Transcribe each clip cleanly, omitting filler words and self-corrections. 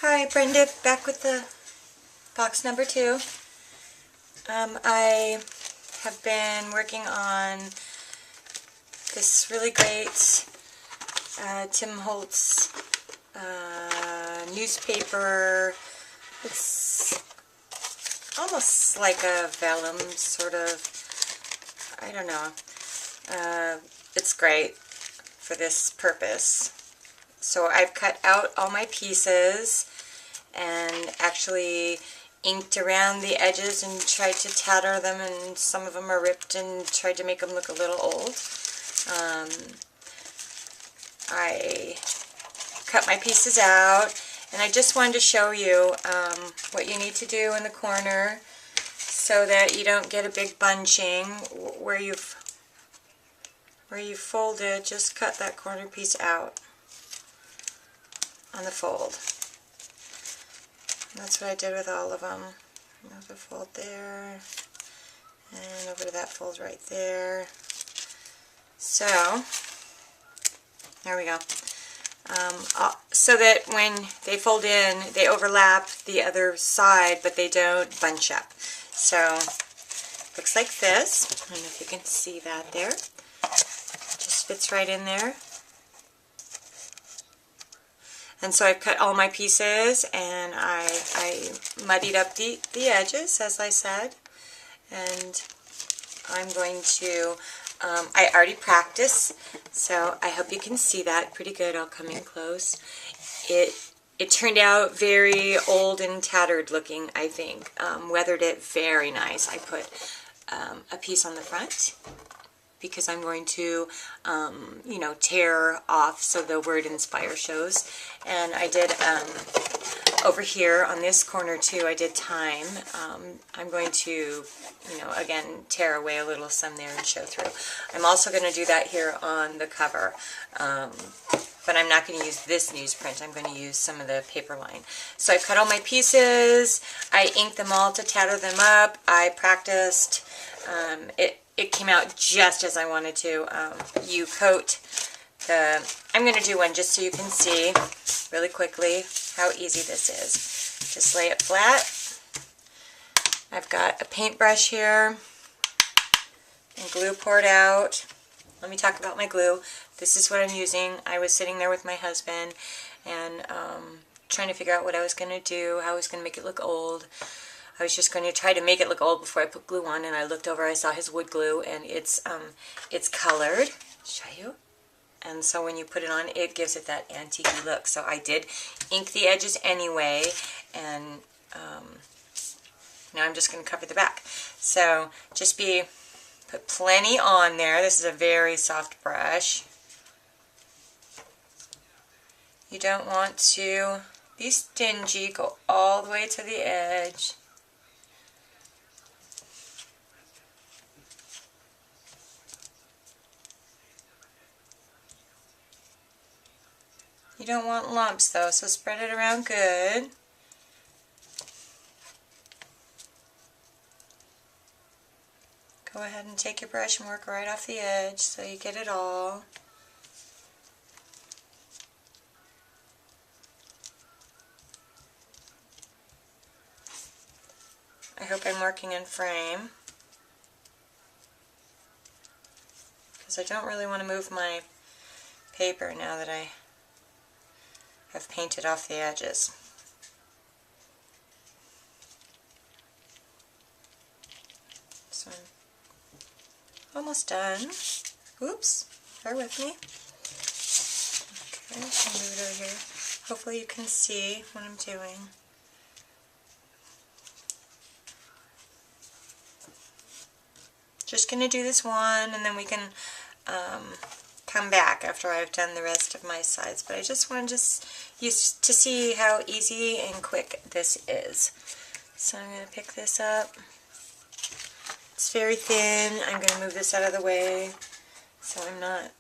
Hi, Brenda, back with the box number 2. I have been working on this really great Tim Holtz newspaper. It's almost like a vellum, sort of. I don't know. It's great for this purpose. So I've cut out all my pieces and actually inked around the edges and tried to tatter them, and some of them are ripped, and tried to make them look a little old. I cut my pieces out, and I just wanted to show you what you need to do in the corner so that you don't get a big bunching. Where you've folded, just cut that corner piece out on the fold. And that's what I did with all of them. There's a fold there, and over to that fold right there. So, there we go. So that when they fold in, they overlap the other side, but they don't bunch up. So, looks like this. I don't know if you can see that there. Just fits right in there. And so I've cut all my pieces, and I muddied up the edges, as I said. And I'm going to, I already practiced, so I hope you can see that pretty good. I'll come in close. It turned out very old and tattered looking, I think. Weathered it very nice. I put a piece on the front, because I'm going to, you know, tear off so the word inspire shows. And I did, over here on this corner too, I did time. I'm going to, you know, again, tear away a little some there and show through. I'm also going to do that here on the cover. But I'm not going to use this newsprint. I'm going to use some of the paper line. So I cut all my pieces. I inked them all to tatter them up. I practiced. It came out just as I wanted to. You coat the, I'm going to do one just so you can see really quickly how easy this is. Just lay it flat. I've got a paintbrush here and glue poured out. Let me talk about my glue. This is what I'm using. I was sitting there with my husband and trying to figure out what I was going to do, how I was going to make it look old. I was just going to try to make it look old before I put glue on, and I looked over, I saw his wood glue, and it's colored. Show you. And so when you put it on, it gives it that antique look. So I did ink the edges anyway, and now I'm just going to cover the back. So just put plenty on there. This is a very soft brush. You don't want to be stingy. Go all the way to the edge. You don't want lumps though, so spread it around good. Go ahead and take your brush and work right off the edge so you get it all. I hope I'm working in frame, because I don't really want to move my paper now that I have painted off the edges. So I'm almost done. Oops, bear with me. Okay, I'll move it over here. Hopefully you can see what I'm doing. Just going to do this one, and then we can come back after I've done the rest of my sides. But I just wanted you to see how easy and quick this is. So I'm going to pick this up. It's very thin. I'm going to move this out of the way so I'm not.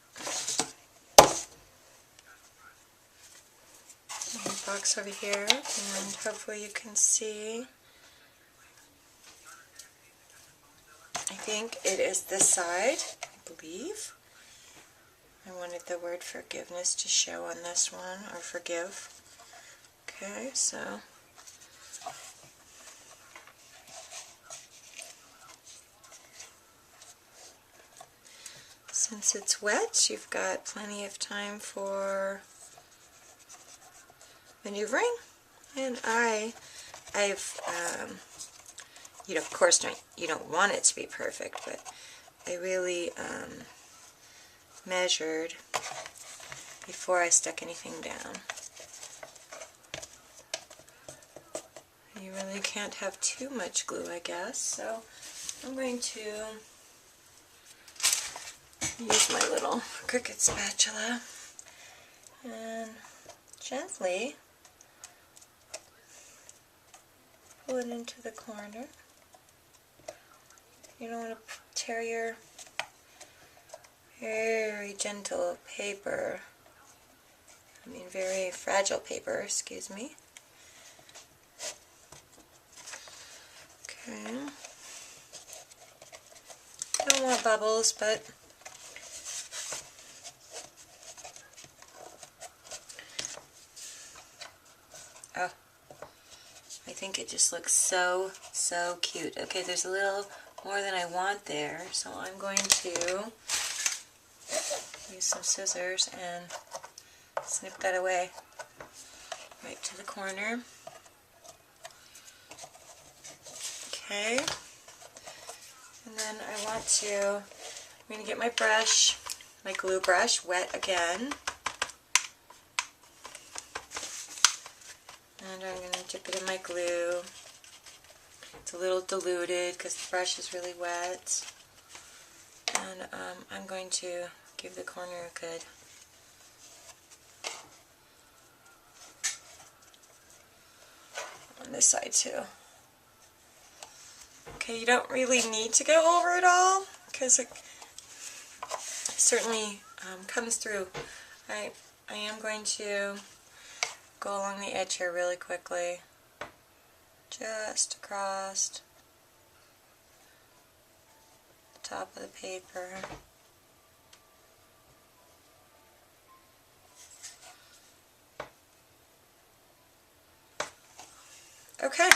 Box over here, and hopefully you can see. I think it is this side, I believe. I wanted the word forgiveness to show on this one, or forgive. Okay, so since it's wet, you've got plenty of time for maneuvering. And I've you know, of course, you don't want it to be perfect, but I really measured before I stuck anything down. You really can't have too much glue, I guess, so I'm going to use my little Cricut spatula and gently pull it into the corner. You don't want to tear your very gentle paper, I mean very fragile paper, excuse me. Okay. Don't want bubbles, but oh, I think it just looks so cute. Okay, there's a little more than I want there, so I'm going to use some scissors and snip that away right to the corner. Okay, and then I'm going to get my brush, my glue brush, wet again. And I'm going to dip it in my glue. It's a little diluted because the brush is really wet. And I'm going to give the corner a good on this side too. Okay, you don't really need to go over it all because it certainly comes through. I am going to go along the edge here really quickly, just across the top of the paper. Okay,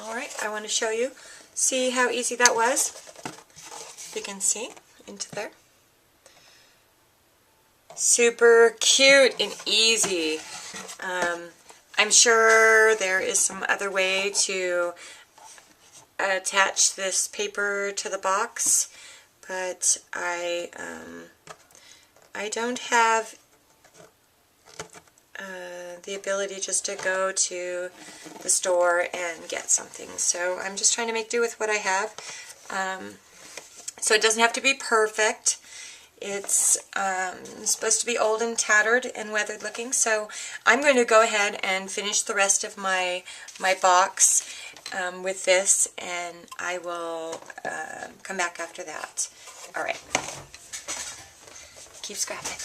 alright, I want to show you. See how easy that was? You can see into there. Super cute and easy. I'm sure there is some other way to attach this paper to the box, but I don't have the ability just to go to the store and get something, so I'm just trying to make do with what I have. So it doesn't have to be perfect. It's supposed to be old and tattered and weathered looking, so I'm going to go ahead and finish the rest of my box with this, and I will come back after that. Alright. Keep scrapping.